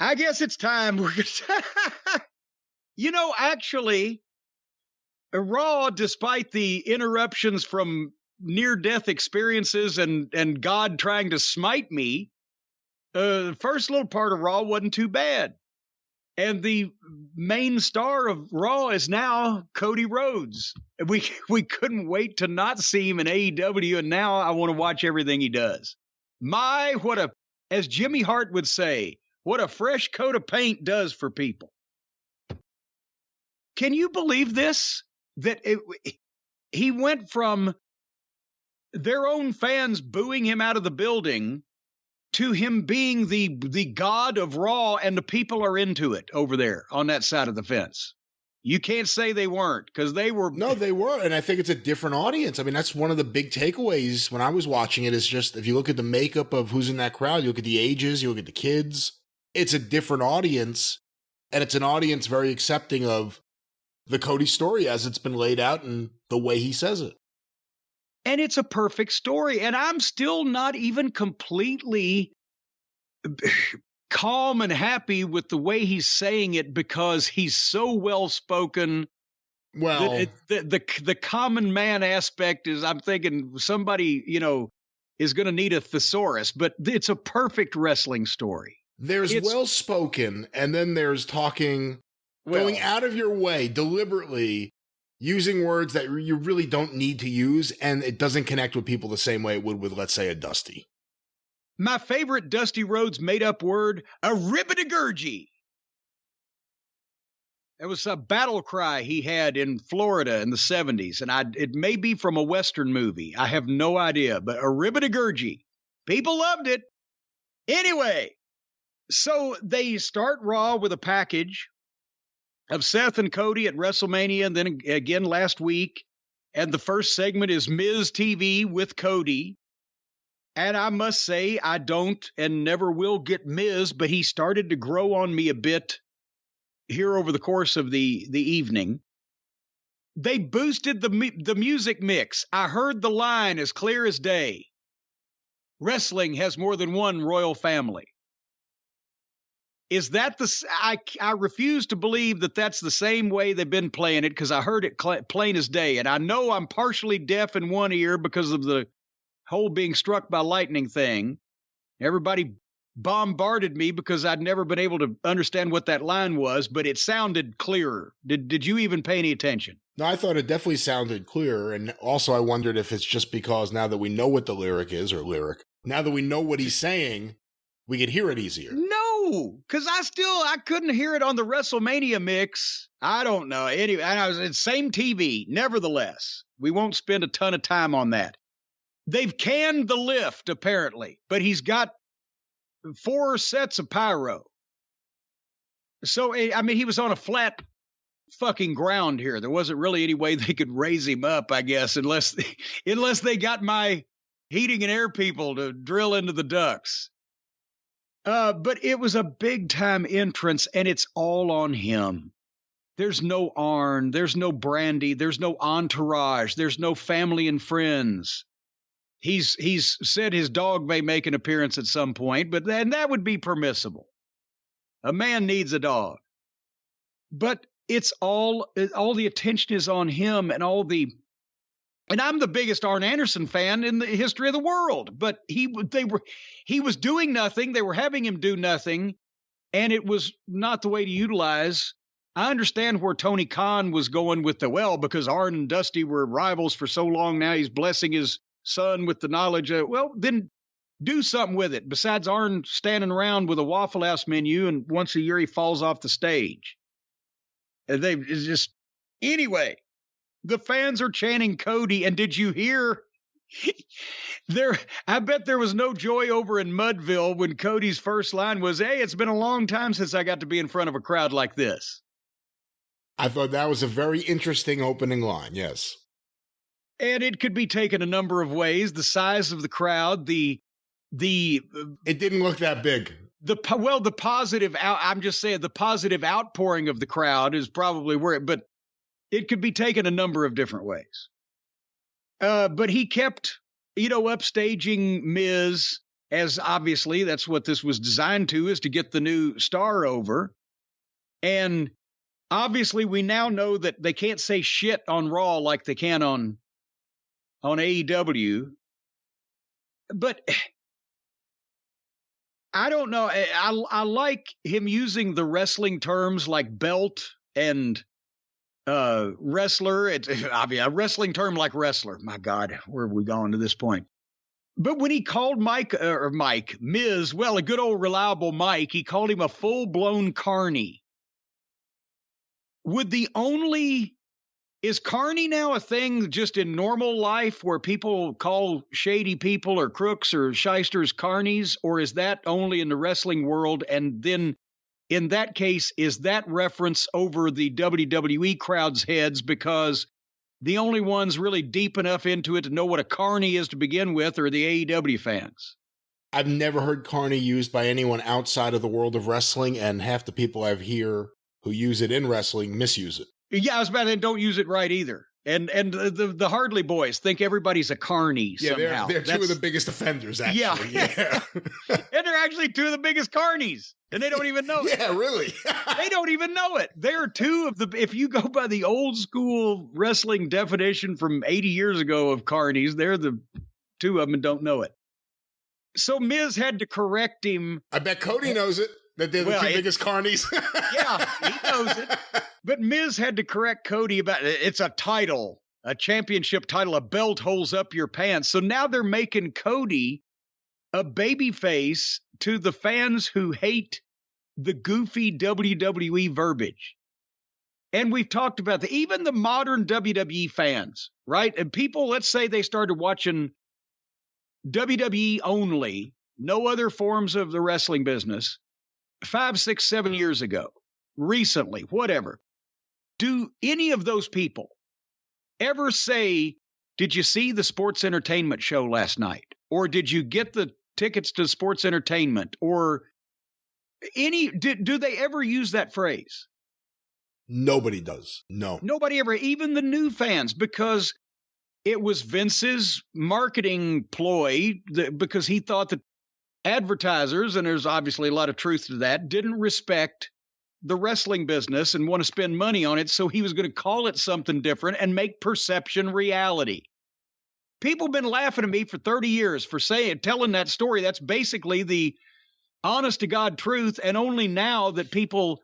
I guess it's time. Actually, Raw, despite the interruptions from near-death experiences and God trying to smite me, the first little part of Raw wasn't too bad. And the main star of Raw is now Cody Rhodes. We couldn't wait to not see him in AEW, and now I want to watch everything he does. As Jimmy Hart would say, what a fresh coat of paint does for people. Can you believe this? He went from their own fans booing him out of the building to him being the god of Raw, and the people are into it over there on that side of the fence. You can't say they weren't, because they were. No, they were, and I think it's a different audience. I mean, that's one of the big takeaways when I was watching it is just, if you look at the makeup of who's in that crowd, you look at the ages, you look at the kids, it's a different audience, and it's an audience very accepting of the Cody story as it's been laid out and the way he says it. And it's a perfect story. And I'm still not even completely calm and happy with the way he's saying it, because he's so well-spoken. Well, the common man aspect is, I'm thinking somebody, is going to need a thesaurus, but it's a perfect wrestling story. There's well-spoken, and then there's talking, going out of your way deliberately, using words that you really don't need to use, and it doesn't connect with people the same way it would with, let's say, a Dusty. My favorite Dusty Rhodes made-up word, a ribbit-a-gurgy. It was a battle cry he had in Florida in the 70s, and it may be from a Western movie. I have no idea, but a ribbit-a-gurgy. People loved it. Anyway, so they start Raw with a package of Seth and Cody at WrestleMania, and then again last week. And the first segment is Miz TV with Cody. And I must say, I don't and never will get Miz, but he started to grow on me a bit here over the course of the evening. They boosted the music mix. I heard the line as clear as day. Wrestling has more than one royal family. Is that I refuse to believe that that's the same way they've been playing it, because I heard it plain as day. And I know I'm partially deaf in one ear because of the whole being struck by lightning thing. Everybody bombarded me because I'd never been able to understand what that line was, but it sounded clearer. Did you even pay any attention? No, I thought it definitely sounded clearer. And also I wondered if it's just because now that we know what the lyric is, now that we know what he's saying, we could hear it easier. No, because I couldn't hear it on the WrestleMania mix. I don't know. Anyway, and I was in same TV. Nevertheless, we won't spend a ton of time on that. They've canned the lift, apparently, but he's got 4 sets of pyro. So, I mean, he was on a flat fucking ground here. There wasn't really any way they could raise him up, I guess, unless they got my heating and air people to drill into the ducts. But it was a big-time entrance, and it's all on him. There's no Arn, there's no Brandy, there's no entourage, there's no family and friends. He's said his dog may make an appearance at some point, but then that would be permissible. A man needs a dog. But it's all the attention is on him, and I'm the biggest Arn Anderson fan in the history of the world, but he was doing nothing. They were having him do nothing, and it was not the way to utilize. I understand where Tony Khan was going with because Arn and Dusty were rivals for so long now, he's blessing his son with the knowledge of, then do something with it. Besides Arn standing around with a Waffle House menu, and once a year he falls off the stage. Anyway. The fans are chanting Cody, and did you hear? I bet there was no joy over in Mudville when Cody's first line was, "Hey, it's been a long time since I got to be in front of a crowd like this." I thought that was a very interesting opening line, yes. And it could be taken a number of ways. The size of the crowd, it didn't look that big. The positive, I'm just saying, the positive outpouring of the crowd is probably but it could be taken a number of different ways. But he kept, upstaging Miz. as obviously that's what this was designed to, is to get the new star over. And obviously we now know that they can't say shit on Raw like they can on AEW. But I don't know. I like him using the wrestling terms like belt and wrestler. It's a wrestling term like wrestler. My God, where have we gone to this point? But when he called Miz, well, a good old reliable Mike, he called him a full-blown carny. Is carny now a thing just in normal life where people call shady people or crooks or shysters carnies, or is that only in the wrestling world? And then in that case, is that reference over the WWE crowd's heads because the only ones really deep enough into it to know what a carny is to begin with are the AEW fans? I've never heard carny used by anyone outside of the world of wrestling, and half the people I've hear who use it in wrestling misuse it. Yeah, I was about to say, don't use it right either. And the Hardley boys think everybody's a carny somehow. They're two of the biggest offenders, actually. Yeah. And they're actually two of the biggest carnies, and they don't even know it. Yeah, really. They don't even know it. They're two of if you go by the old school wrestling definition from 80 years ago of carnies, they're the two of them and don't know it. So Miz had to correct him. I bet Cody knows it, that they're the two biggest carnies. Yeah, he knows it. But Miz had to correct Cody about it's a title, a championship title, a belt holds up your pants. So now they're making Cody a babyface to the fans who hate the goofy WWE verbiage. And we've talked about even the modern WWE fans, right? And people, let's say they started watching WWE only, no other forms of the wrestling business, 5, 6, 7 years ago, recently, whatever. Do any of those people ever say, did you see the sports entertainment show last night? Or did you get the tickets to sports entertainment? Or do they ever use that phrase? Nobody does. No. Nobody ever, even the new fans, because it was Vince's marketing ploy, because he thought that advertisers, and there's obviously a lot of truth to that, didn't respect the wrestling business and want to spend money on it, so he was going to call it something different and make perception reality. People have been laughing at me for 30 years for telling that story. That's basically the honest to God truth, and only now that people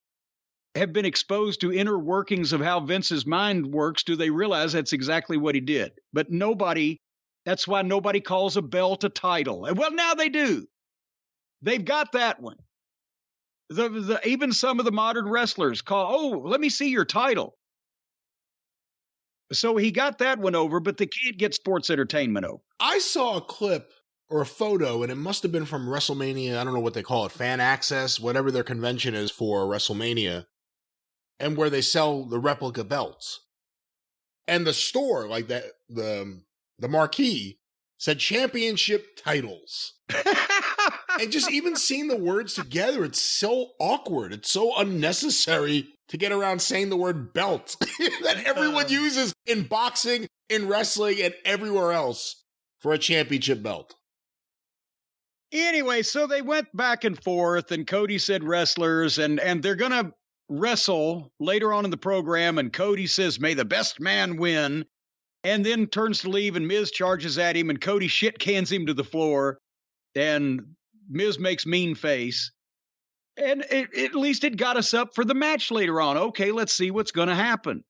have been exposed to inner workings of how Vince's mind works do they realize that's exactly what he did. But that's why nobody calls a belt a title. Well, now they do. They've got that one. Even some of the modern wrestlers call, let me see your title. So he got that one over, but they can't get sports entertainment over. I saw a clip or a photo, and it must have been from WrestleMania. I don't know what they call it, Fan Access, whatever their convention is for WrestleMania, and where they sell the replica belts. And the store, like that, the marquee said championship titles. And just even seeing the words together, it's so awkward. It's so unnecessary to get around saying the word belt that everyone uses in boxing, in wrestling, and everywhere else for a championship belt. Anyway, so they went back and forth, and Cody said wrestlers, and they're going to wrestle later on in the program, and Cody says, may the best man win, and then turns to leave, and Miz charges at him, and Cody shit cans him to the floor, and Miz makes mean face, and at least it got us up for the match later on. Okay, let's see what's going to happen.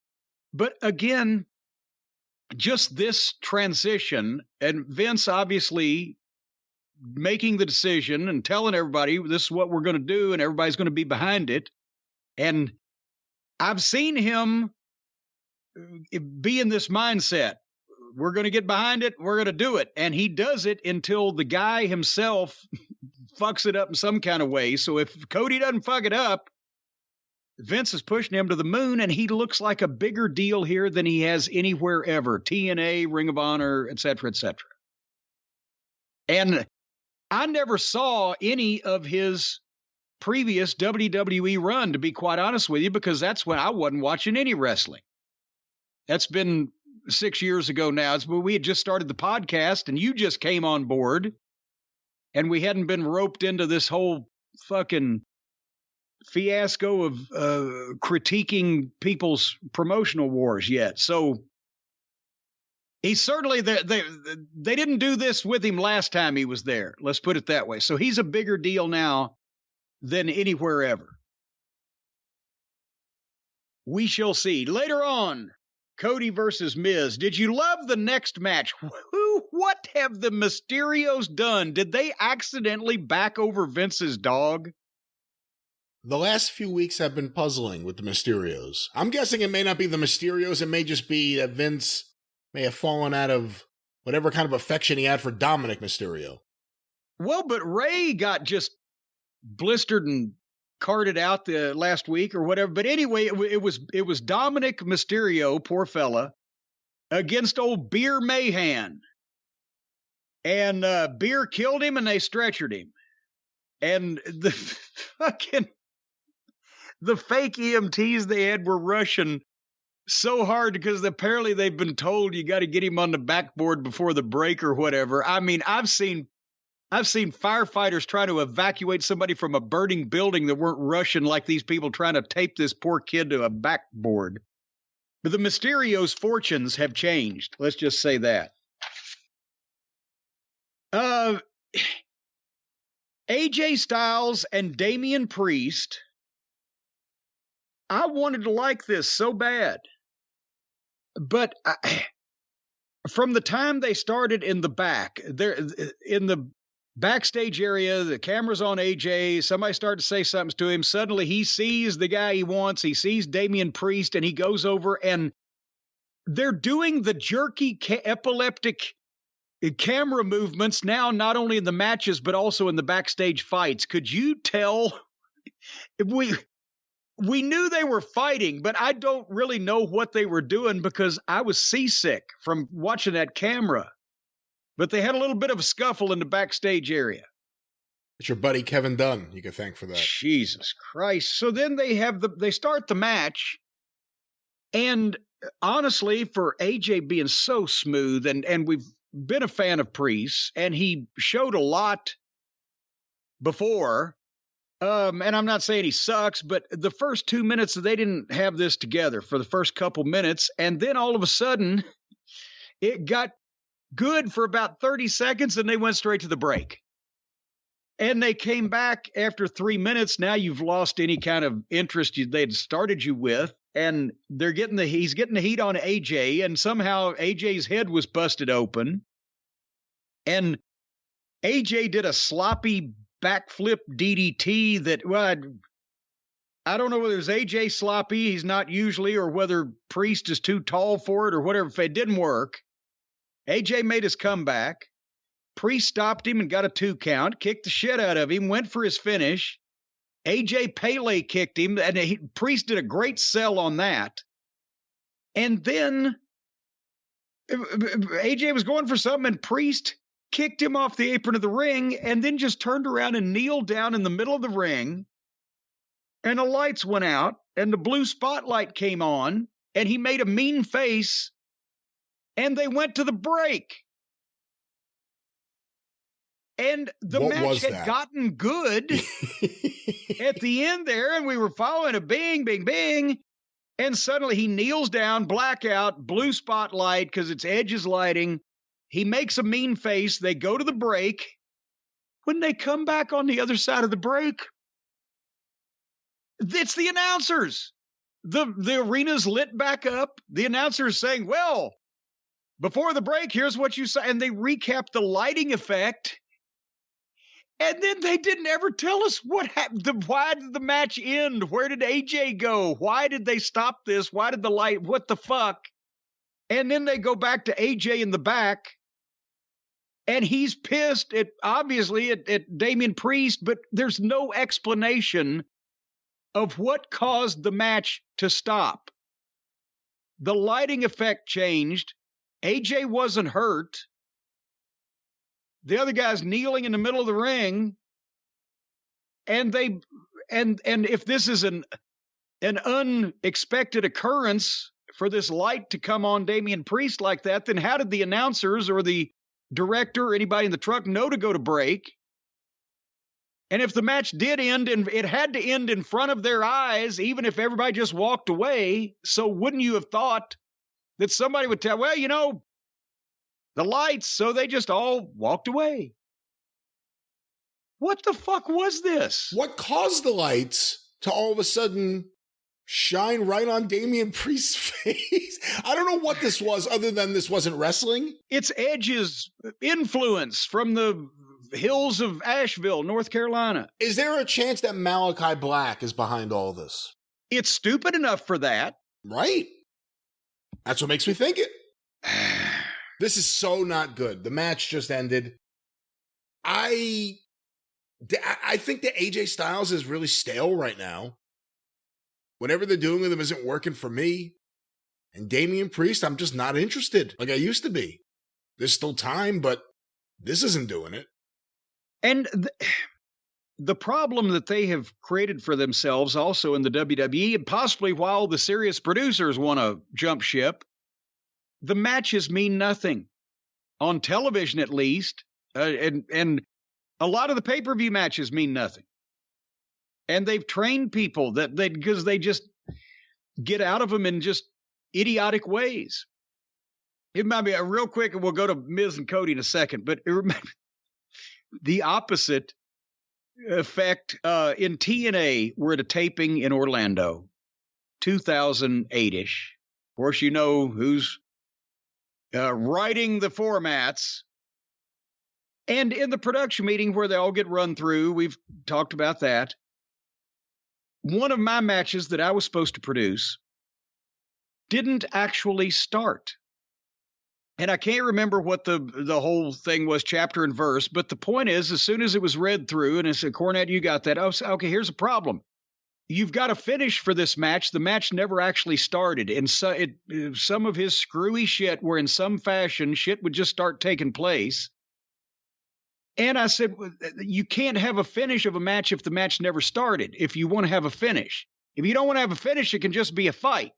But again, just this transition, and Vince obviously making the decision and telling everybody this is what we're going to do, and everybody's going to be behind it. And I've seen him be in this mindset. We're going to get behind it. We're going to do it. And he does it until the guy himself fucks it up in some kind of way. So if Cody doesn't fuck it up, Vince is pushing him to the moon, and he looks like a bigger deal here than he has anywhere ever. TNA, Ring of Honor, et cetera, et cetera. And I never saw any of his previous WWE run, to be quite honest with you, because that's when I wasn't watching any wrestling. That's been 6 years ago now. It's when we had just started the podcast, and you just came on board. and we hadn't been roped into this whole fucking fiasco of critiquing people's promotional wars yet. So he's certainly they didn't do this with him last time he was there. Let's put it that way. So he's a bigger deal now than anywhere ever. We shall see. Later on, Cody versus Miz. Did you love the next match? What have the Mysterios done? Did they accidentally back over Vince's dog? The last few weeks have been puzzling with the Mysterios. I'm guessing it may not be the Mysterios. It may just be that Vince may have fallen out of whatever kind of affection he had for Dominic Mysterio. Well, but Ray got just blistered and carted out the last week or whatever. But anyway, it was Dominic Mysterio, poor fella, against old Beer Mahan. And Beer killed him and they stretchered him. And the fake EMTs they had were rushing so hard because apparently they've been told you got to get him on the backboard before the break or whatever. I mean, I've seen firefighters try to evacuate somebody from a burning building that weren't rushing like these people trying to tape this poor kid to a backboard. But the Mysterios' fortunes have changed. Let's just say that. AJ Styles and Damien Priest. I wanted to like this so bad. But from the time they started in the back, they're in the backstage area, the camera's on AJ, somebody started to say something to him. Suddenly he sees the guy he wants. He sees Damien Priest and he goes over and they're doing the jerky epileptic camera movements now, not only in the matches, but also in the backstage fights. Could you tell? We knew they were fighting, but I don't really know what they were doing because I was seasick from watching that camera. But they had a little bit of a scuffle in the backstage area. It's your buddy Kevin Dunn you can thank for that. Jesus Christ. So then they start the match. And honestly, for AJ being so smooth, and we've been a fan of Priest, and he showed a lot before. And I'm not saying he sucks, but the first 2 minutes, they didn't have this together for the first couple minutes. And then all of a sudden, it got good for about 30 seconds, and they went straight to the break. And they came back after 3 minutes. Now you've lost any kind of interest they'd started you with. And he's getting the heat on AJ, and somehow AJ's head was busted open. And AJ did a sloppy backflip DDT that, well, I don't know whether it was AJ sloppy, he's not usually, or whether Priest is too tall for it or whatever. If it didn't work, AJ made his comeback. Priest stopped him and got a 2 count, kicked the shit out of him, went for his finish. AJ Pele kicked him, and Priest did a great sell on that. And then AJ was going for something, and Priest kicked him off the apron of the ring, and then just turned around and kneeled down in the middle of the ring. And the lights went out, and the blue spotlight came on, and he made a mean face, and they went to the break. And the match had gotten good at the end there, and we were following a bing, bing, bing. And suddenly he kneels down, blackout, blue spotlight, because it's Edge's lighting. He makes a mean face. They go to the break. When they come back on the other side of the break, it's the announcers. The arena's lit back up. The announcer's saying, well, before the break, here's what you say. And they recap the lighting effect. And then they didn't ever tell us what happened. Why did the match end? Where did AJ go? Why did they stop this? Why did the light? What the fuck? And then they go back to AJ in the back. And he's pissed obviously at Damien Priest, but there's no explanation of what caused the match to stop. The lighting effect changed. AJ wasn't hurt. The other guy's kneeling in the middle of the ring. And if this is an unexpected occurrence for this light to come on Damien Priest like that, then how did the announcers or the director or anybody in the truck know to go to break? And if the match did end, and it had to end in front of their eyes, even if everybody just walked away. So wouldn't you have thought that somebody would tell, well, the lights, so they just all walked away. What the fuck was this? What caused the lights to all of a sudden shine right on Damien Priest's face? I don't know what this was other than this wasn't wrestling. It's Edge's influence from the hills of Asheville, North Carolina. Is there a chance that Malachi Black is behind all this? It's stupid enough for that. Right. That's what makes me think it. This is so not good. The match just ended. I think that AJ Styles is really stale right now. Whatever they're doing with him isn't working for me. And Damien Priest, I'm just not interested like I used to be. There's still time, but this isn't doing it. And the problem that they have created for themselves also in the WWE, and possibly while the serious producers want to jump ship, the matches mean nothing. On television, at least. And a lot of the pay-per-view matches mean nothing. And they've trained people because they just get out of them in just idiotic ways. It might be real quick, and we'll go to Miz and Cody in a second, but the opposite effect in TNA, we're at a taping in Orlando, 2008-ish. Of course, you know who's writing the formats. And in the production meeting where they all get run through, we've talked about that. One of my matches that I was supposed to produce didn't actually start. And I can't remember what the whole thing was, chapter and verse, but the point is, as soon as it was read through, and I said, Cornette, you got that. Oh, okay, here's a problem. You've got a finish for this match. The match never actually started. And so some of his screwy shit where in some fashion shit would just start taking place. And I said, you can't have a finish of a match if the match never started, if you want to have a finish. If you don't want to have a finish, it can just be a fight.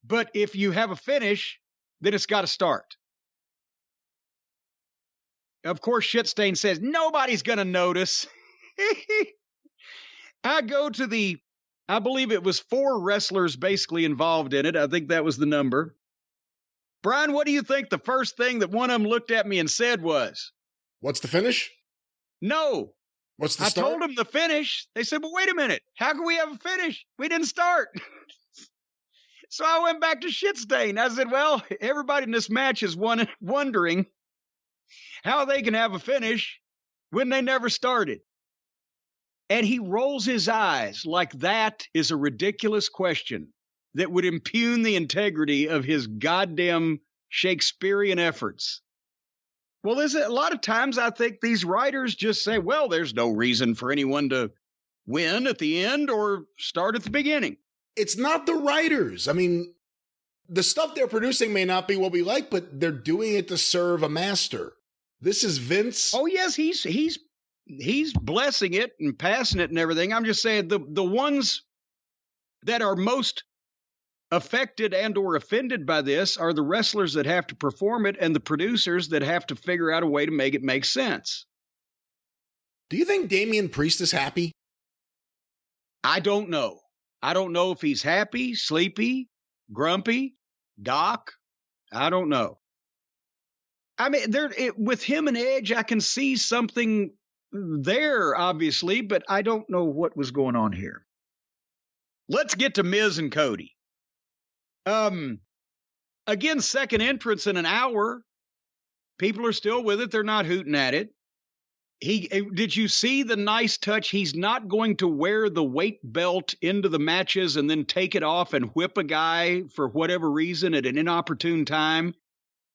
But if you have a finish, then it's got to start. Of course, Shitstain says, nobody's going to notice. I go to I believe it was 4 wrestlers basically involved in it. I think that was the number. Brian, what do you think the first thing that one of them looked at me and said was? What's the finish? No. What's the start? I told them the finish. They said, well, wait a minute. How can we have a finish? We didn't start. So I went back to Shitstain. I said, well, everybody in this match is wondering how they can have a finish when they never started. And he rolls his eyes like that is a ridiculous question that would impugn the integrity of his goddamn Shakespearean efforts. Well, a lot of times I think these writers just say, well, there's no reason for anyone to win at the end or start at the beginning. It's not the writers. I mean, the stuff they're producing may not be what we like, but they're doing it to serve a master. This is Vince. Oh, yes, he's blessing it and passing it and everything. I'm just saying the ones that are most affected and or offended by this are the wrestlers that have to perform it and the producers that have to figure out a way to make it make sense. Do you think Damien Priest is happy? I don't know. I don't know if he's happy, sleepy, grumpy, Doc. I don't know. I mean, with him and Edge, I can see something there, obviously, but I don't know what was going on here. Let's get to Miz and Cody. Again, second entrance in an hour. People are still with it. They're not hooting at it. Did you see the nice touch? He's not going to wear the weight belt into the matches and then take it off and whip a guy for whatever reason at an inopportune time.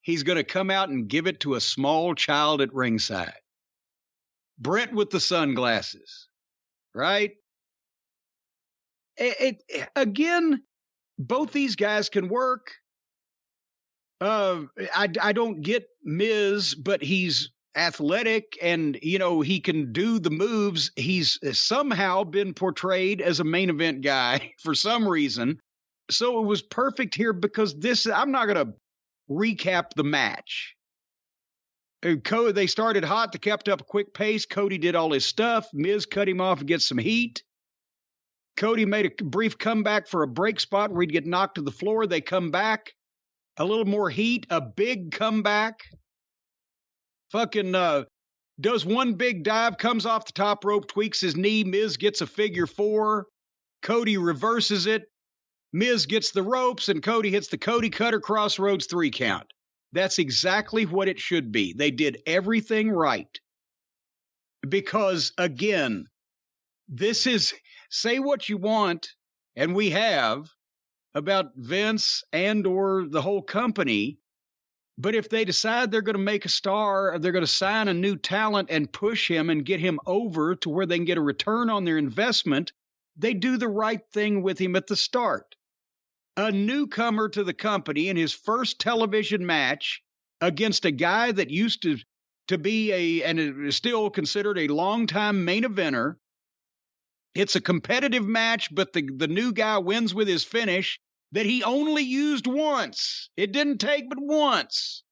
He's going to come out and give it to a small child at ringside. Brent with the sunglasses, right? Again, both these guys can work. I don't get Miz, but he's athletic and, he can do the moves. He's somehow been portrayed as a main event guy for some reason. So it was perfect here because I'm not going to recap the match. Cody, they started hot. They kept up a quick pace. Cody did all his stuff. Miz cut him off and get some heat. Cody made a brief comeback for a break spot where he'd get knocked to the floor. They come back. A little more heat. A big comeback. Fucking does one big dive, comes off the top rope, tweaks his knee. Miz gets a figure 4. Cody reverses it. Miz gets the ropes, and Cody hits the Cody Cutter Crossroads 3 count. That's exactly what it should be. They did everything right. Because, again, this is, say what you want, and we have, about Vince and or the whole company, but if they decide they're going to make a star, or they're going to sign a new talent and push him and get him over to where they can get a return on their investment, they do the right thing with him at the start. A newcomer to the company in his first television match against a guy that used to be and is still considered a longtime main eventer. It's a competitive match, but the new guy wins with his finish that he only used once. It didn't take but once.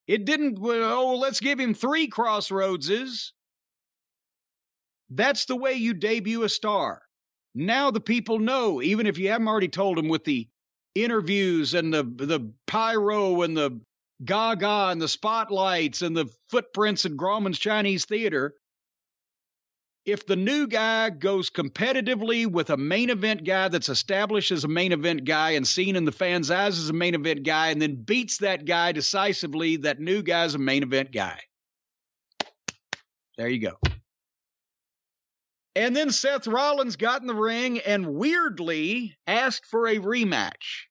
It didn't, let's give him 3 crossroadses. That's the way you debut a star. Now the people know, even if you haven't already told them with the interviews and the pyro and the gaga and the spotlights and the footprints in Grauman's Chinese Theater, if the new guy goes competitively with a main event guy that's established as a main event guy and seen in the fans' eyes as a main event guy and then beats that guy decisively, that new guy's a main event guy. There you go. And then Seth Rollins got in the ring and weirdly asked for a rematch.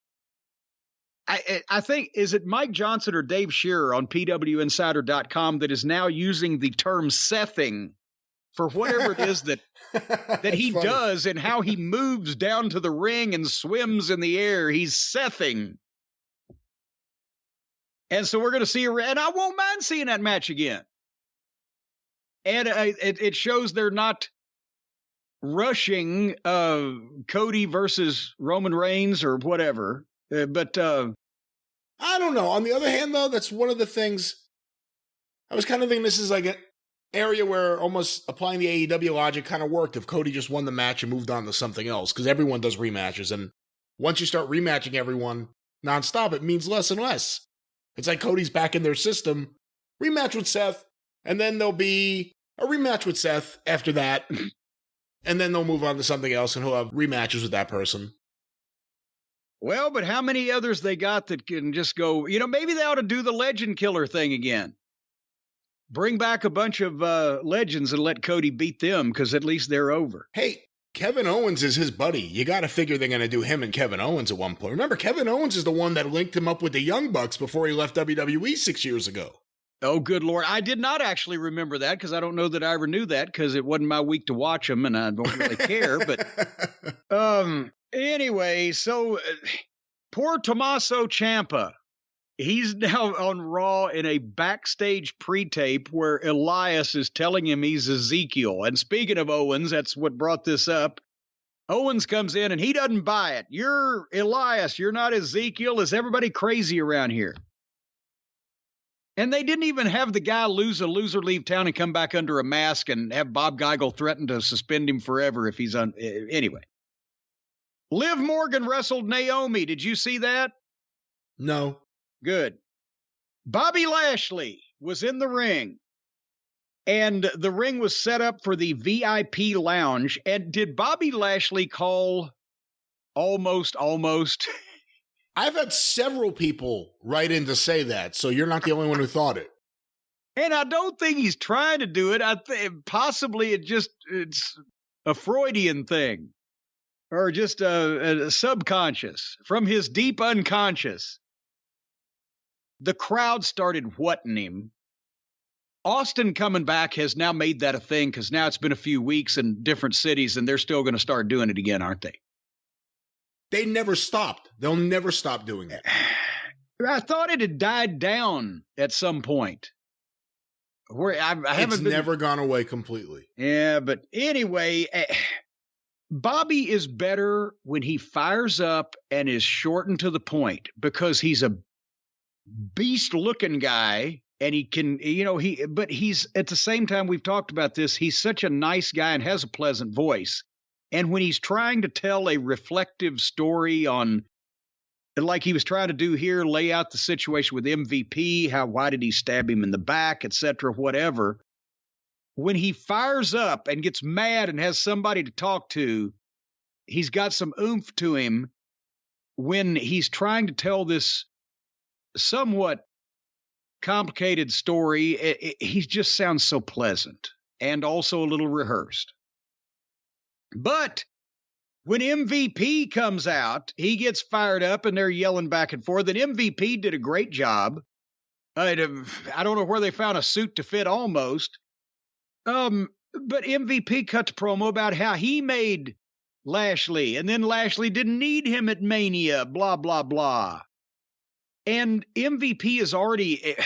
I think, is it Mike Johnson or Dave Shearer on PWInsider.com that is now using the term Sething for whatever it is that he funny. Does and how he moves down to the ring and swims in the air. He's Sething. And so we're going to see and I won't mind seeing that match again. And it shows they're not rushing Cody versus Roman Reigns or whatever. But I don't know. On the other hand, though, that's one of the things I was kind of thinking this is like an area where almost applying the AEW logic kind of worked if Cody just won the match and moved on to something else, because everyone does rematches. And once you start rematching everyone nonstop, it means less and less. It's like Cody's back in their system, rematch with Seth, and then there'll be a rematch with Seth after that. And then they'll move on to something else and he'll have rematches with that person. Well, but how many others they got that can just go, maybe they ought to do the legend killer thing again. Bring back a bunch of legends and let Cody beat them, because at least they're over. Hey, Kevin Owens is his buddy. You got to figure they're going to do him and Kevin Owens at one point. Remember, Kevin Owens is the one that linked him up with the Young Bucks before he left WWE 6 years ago. Oh, good Lord. I did not actually remember that, because I don't know that I ever knew that, because it wasn't my week to watch them and I don't really care. But anyway, so poor Tommaso Ciampa, he's now on Raw in a backstage pre-tape where Elias is telling him he's Ezekiel. And speaking of Owens, that's what brought this up. Owens comes in and he doesn't buy it. You're Elias, you're not Ezekiel. Is everybody crazy around here? And they didn't even have the guy lose a loser, leave town, and come back under a mask and have Bob Geigel threaten to suspend him forever if he's anyway. Liv Morgan wrestled Naomi. Did you see that? No. Good. Bobby Lashley was in the ring, and the ring was set up for the VIP lounge. And did Bobby Lashley call almost? I've had several people write in to say that, so you're not the only one who thought it. And I don't think he's trying to do it. I think possibly it's a Freudian thing, or just a subconscious from his deep unconscious. The crowd started whatting him. Austin coming back has now made that a thing, because now it's been a few weeks in different cities, and they're still going to start doing it again, aren't they? They never stopped. They'll never stop doing it. I thought it had died down at some point. Where I haven't never gone away completely. Yeah, but anyway, Bobby is better when he fires up and is short and to the point, because he's a beast-looking guy And he can, but he's at the same time, we've talked about this. He's such a nice guy and has a pleasant voice. And when he's trying to tell a reflective story on, like he was trying to do here, lay out the situation with MVP, why did he stab him in the back, etc., whatever. When he fires up and gets mad and has somebody to talk to, he's got some oomph to him when he's trying to tell this somewhat complicated story. He just sounds so pleasant and also a little rehearsed. But when MVP comes out, he gets fired up and they're yelling back and forth. And MVP did a great job. I don't know where they found a suit to fit almost. But MVP cut the promo about how he made Lashley, and then Lashley didn't need him at Mania, blah, blah, blah. And MVP is already,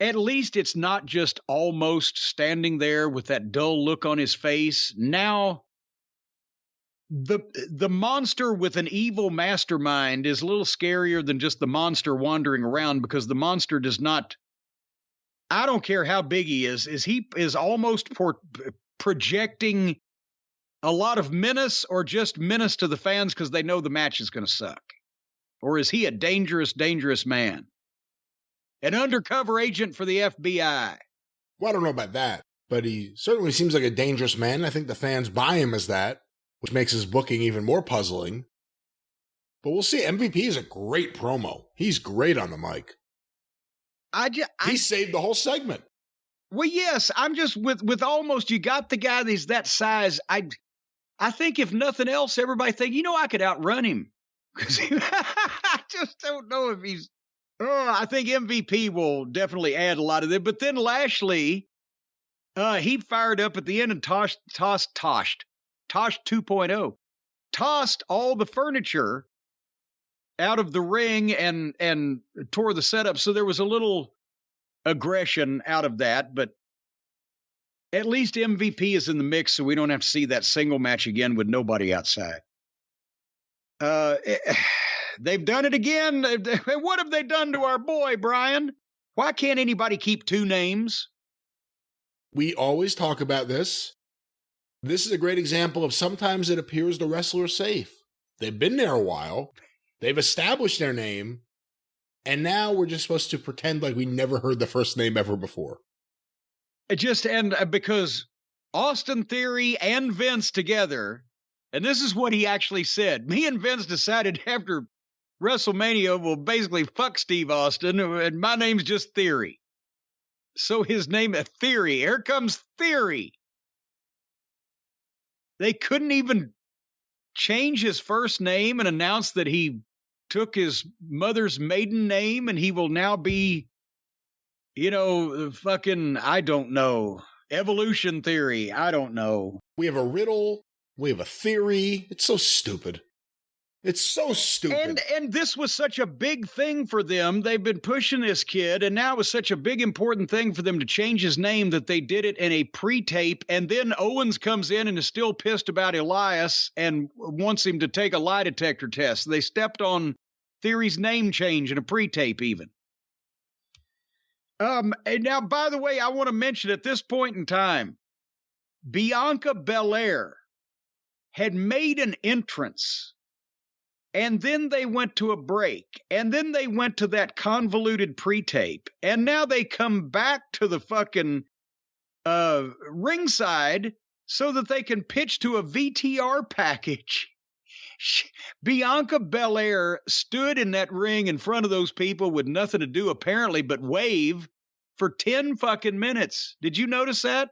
at least it's not just almost standing there with that dull look on his face. Now, the monster with an evil mastermind is a little scarier than just the monster wandering around, because the monster does not, I don't care how big he is almost projecting a lot of menace, or just menace to the fans because they know the match is going to suck? Or is he a dangerous, dangerous man? An undercover agent for the FBI? Well, I don't know about that, but he certainly seems like a dangerous man. I think the fans buy him as that, which makes his booking even more puzzling. But we'll see. MVP is a great promo. He's great on the mic. He saved the whole segment. Well, yes, I'm just with almost, you got the guy that's that size. I think if nothing else, everybody think, I could outrun him. Because I just don't know if he's. I think MVP will definitely add a lot of it. But then Lashley, he fired up at the end and toshed 2.0, tossed all the furniture out of the ring and tore the setup. So there was a little aggression out of that, but at least MVP is in the mix, so we don't have to see that single match again with nobody outside. They've done it again. What have they done to our boy, Brian? Why can't anybody keep two names? We always talk about this. This is a great example of sometimes it appears the wrestler's safe. They've been there a while. They've established their name. And now we're just supposed to pretend like we never heard the first name ever before. Because Austin Theory and Vince together, and this is what he actually said. Me and Vince decided after WrestleMania, we'll basically fuck Steve Austin, and my name's just Theory. So his name is Theory. Here comes Theory. They couldn't even change his first name and announce that he took his mother's maiden name and he will now be, fucking, I don't know, evolution theory. I don't know. We have a riddle. We have a theory. It's so stupid. It's so stupid. And this was such a big thing for them. They've been pushing this kid, and now it was such a big, important thing for them to change his name that they did it in a pre-tape. And then Owens comes in and is still pissed about Elias and wants him to take a lie detector test. They stepped on Theory's name change in a pre-tape even. And now, by the way, I want to mention at this point in time, Bianca Belair had made an entrance, and then they went to a break, and then they went to that convoluted pre-tape, and now they come back to the fucking ringside so that they can pitch to a VTR package. Bianca Belair stood in that ring in front of those people with nothing to do apparently but wave for 10 fucking minutes. Did you notice that?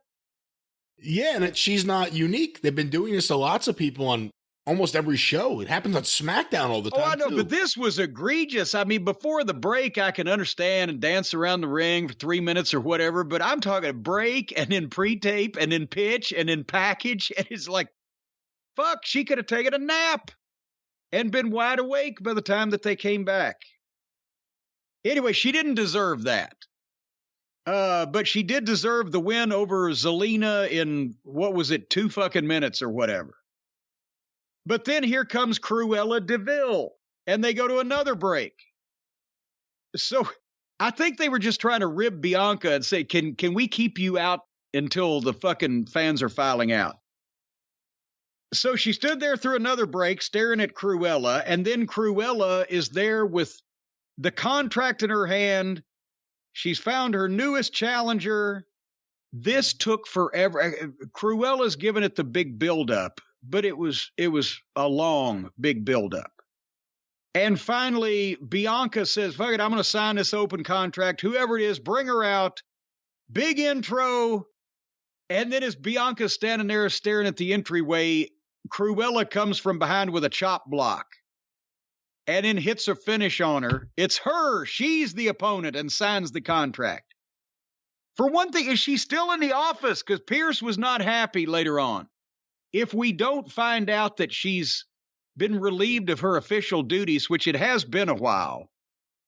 Yeah, and she's not unique. They've been doing this to lots of people on almost every show. It happens on SmackDown all the time. Oh, I know, too. But this was egregious. I mean, before the break, I can understand and dance around the ring for 3 minutes or whatever, but I'm talking break and then pre-tape and then pitch and then package, and it's like, fuck, she could have taken a nap and been wide awake by the time that they came back. Anyway, she didn't deserve that. But she did deserve the win over Zelina in, 2 fucking minutes or whatever. But then here comes Cruella DeVille, and they go to another break. So I think they were just trying to rib Bianca and say, can we keep you out until the fucking fans are filing out? So she stood there through another break staring at Cruella, and then Cruella is there with the contract in her hand. She's found her newest challenger. This took forever. Cruella's given it the big buildup, but it was a long, big buildup. And finally, Bianca says, fuck it, I'm going to sign this open contract. Whoever it is, bring her out. Big intro. And then as Bianca's standing there staring at the entryway, Cruella comes from behind with a chop block and then hits a finish on her. It's her. She's the opponent and signs the contract. For one thing, is she still in the office? Because Pierce was not happy later on. If we don't find out that she's been relieved of her official duties, which it has been a while,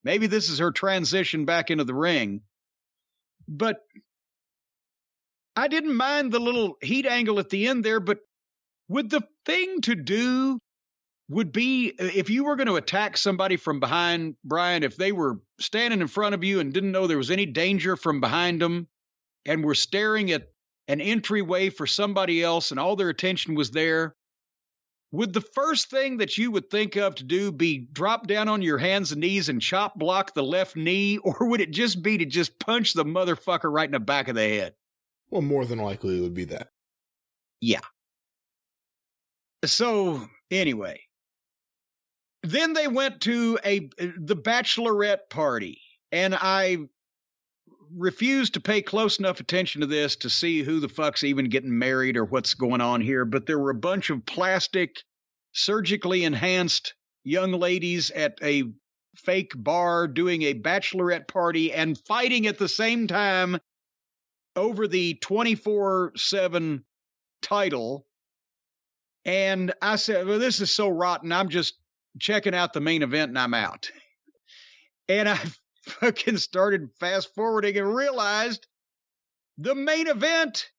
maybe this is her transition back into the ring. But I didn't mind the little heat angle at the end there, but would the thing to do would be, if you were going to attack somebody from behind, Brian, if they were standing in front of you and didn't know there was any danger from behind them and were staring at an entryway for somebody else and all their attention was there, would the first thing that you would think of to do be drop down on your hands and knees and chop block the left knee, or would it just be to just punch the motherfucker right in the back of the head? Well, more than likely it would be that. Yeah. So, anyway, then they went to the bachelorette party, and I refused to pay close enough attention to this to see who the fuck's even getting married or what's going on here, but there were a bunch of plastic, surgically enhanced young ladies at a fake bar doing a bachelorette party and fighting at the same time over the 24/7 title. And I said, well, this is so rotten. I'm just checking out the main event and I'm out. And I fucking started fast forwarding and realized the main event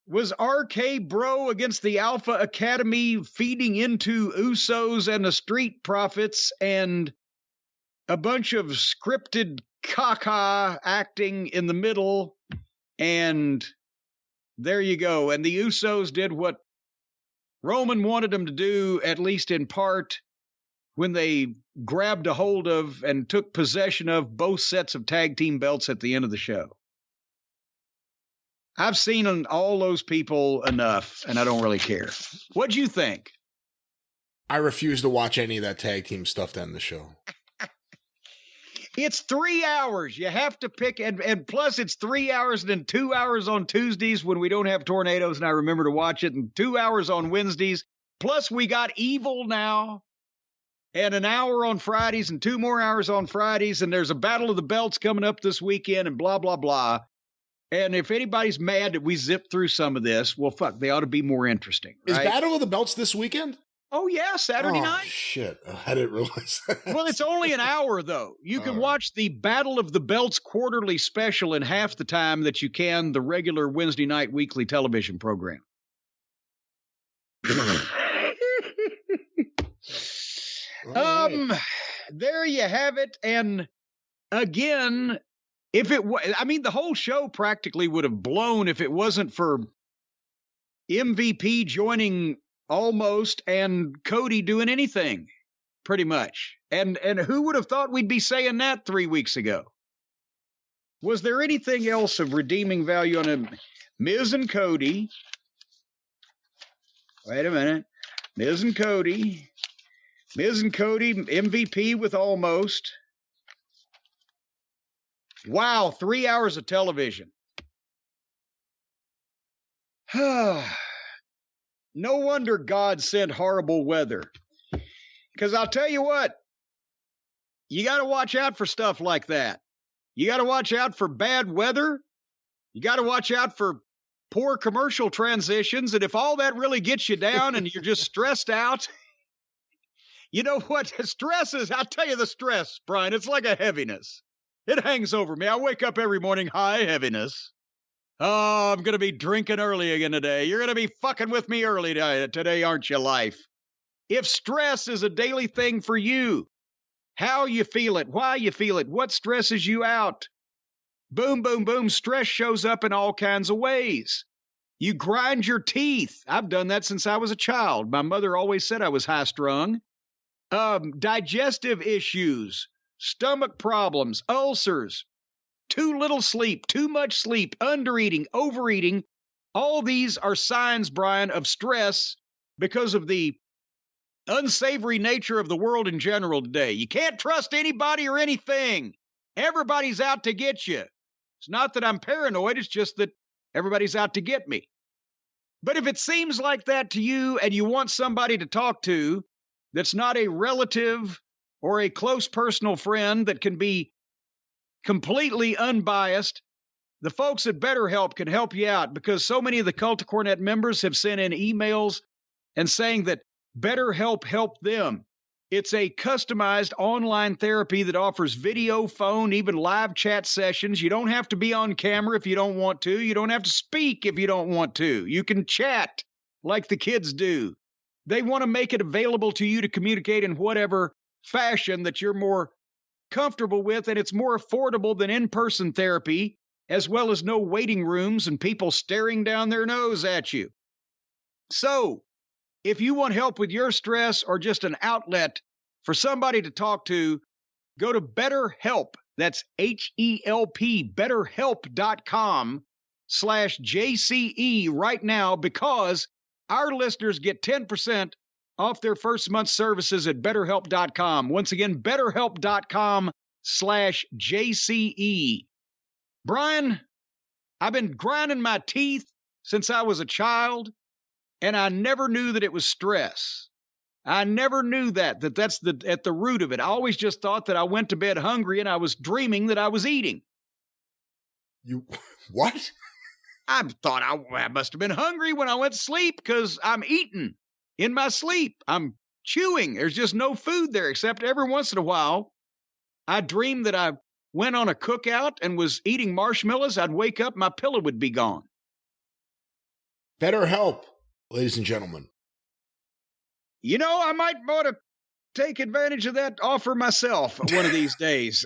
was RK Bro against the Alpha Academy, feeding into Usos and the Street Profits, and a bunch of scripted caca acting in the middle. And there you go. And the Usos did what Roman wanted them to do, at least in part, when they grabbed a hold of and took possession of both sets of tag team belts at the end of the show. I've seen all those people enough, and I don't really care. What'd you think? I refuse to watch any of that tag team stuff to end the show. It's 3 hours. You have to pick, and plus it's 3 hours and then 2 hours on Tuesdays when we don't have tornadoes and I remember to watch it, and 2 hours on Wednesdays. Plus we got Evil now, and an hour on Fridays and 2 more hours on Fridays, and there's a Battle of the Belts coming up this weekend and blah, blah, blah. And if anybody's mad that we zipped through some of this, well, fuck, they ought to be more interesting. Right? Is Battle of the Belts this weekend? Oh, yeah, Saturday night. Shit. I didn't realize that. Well, it's only an hour, though. You can watch the Battle of the Belts quarterly special in half the time that you can the regular Wednesday night weekly television program. There you have it. And again, if it was, I mean, the whole show practically would have blown if it wasn't for MVP joining Almost and Cody doing anything, pretty much. And who would have thought we'd be saying that 3 weeks ago? Was there anything else of redeeming value on him? Miz and Cody. Wait a minute. Miz and Cody, MVP with Almost. Wow, 3 hours of television. No wonder God sent horrible weather. Because I'll tell you what, you got to watch out for stuff like that. You got to watch out for bad weather. You got to watch out for poor commercial transitions. And if all that really gets you down and you're just stressed out, you know what? Stress is, I'll tell you the stress, Brian, it's like a heaviness. It hangs over me. I wake up every morning, high heaviness. Oh, I'm going to be drinking early again today. You're going to be fucking with me early today, aren't you, life? If stress is a daily thing for you, how you feel it, why you feel it, what stresses you out. Boom, boom, boom. Stress shows up in all kinds of ways. You grind your teeth. I've done that since I was a child. My mother always said I was high strung. Digestive issues, stomach problems, ulcers, too little sleep, too much sleep, undereating, overeating. All these are signs, Brian, of stress because of the unsavory nature of the world in general today. You can't trust anybody or anything. Everybody's out to get you. It's not that I'm paranoid, it's just that everybody's out to get me. But if it seems like that to you and you want somebody to talk to that's not a relative or a close personal friend that can be completely unbiased, the folks at BetterHelp can help you out, because so many of the Cult of Cornette members have sent in emails and saying that BetterHelp helped them. It's a customized online therapy that offers video, phone, even live chat sessions. You don't have to be on camera if you don't want to. You don't have to speak if you don't want to. You can chat like the kids do. They want to make it available to you to communicate in whatever fashion that you're more comfortable with, and it's more affordable than in-person therapy, as well as no waiting rooms and people staring down their nose at you. So, if you want help with your stress or just an outlet for somebody to talk to, go to BetterHelp. That's HELP, betterhelp.com/JCE right now, because our listeners get 10% off their first month's services at betterhelp.com. Once again, betterhelp.com/JCE. Brian, I've been grinding my teeth since I was a child, and I never knew that it was stress. I never knew that's at the root of it. I always just thought that I went to bed hungry and I was dreaming that I was eating. You what? I thought I must have been hungry when I went to sleep because I'm eating in my sleep. I'm chewing. There's just no food there, except every once in a while, I dreamed that I went on a cookout and was eating marshmallows. I'd wake up, my pillow would be gone. BetterHelp, ladies and gentlemen. You know, I might want to take advantage of that offer myself one of these days.